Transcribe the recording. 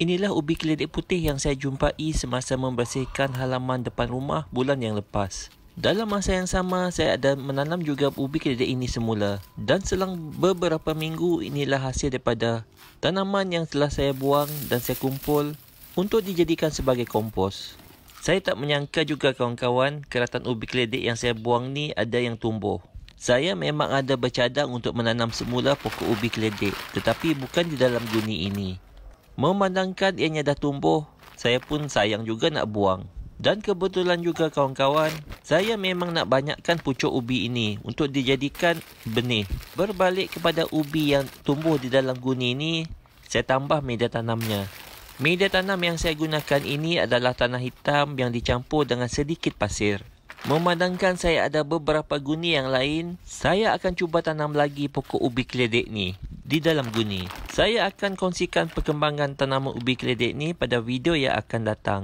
Inilah ubi keledek putih yang saya jumpai semasa membersihkan halaman depan rumah bulan yang lepas. Dalam masa yang sama, saya ada menanam juga ubi keledek ini semula. Dan selang beberapa minggu, inilah hasil daripada tanaman yang telah saya buang dan saya kumpul untuk dijadikan sebagai kompos. Saya tak menyangka juga kawan-kawan, keratan ubi keledek yang saya buang ni ada yang tumbuh. Saya memang ada bercadang untuk menanam semula pokok ubi keledek, tetapi bukan di dalam guni ini. Memandangkan ianya dah tumbuh, saya pun sayang juga nak buang. Dan kebetulan juga kawan-kawan, saya memang nak banyakkan pucuk ubi ini untuk dijadikan benih. Berbalik kepada ubi yang tumbuh di dalam guni ini, saya tambah media tanamnya. Media tanam yang saya gunakan ini adalah tanah hitam yang dicampur dengan sedikit pasir. Memandangkan saya ada beberapa guni yang lain, saya akan cuba tanam lagi pokok ubi keledek ni di dalam guni. Saya akan kongsikan perkembangan tanaman ubi keledek ni pada video yang akan datang.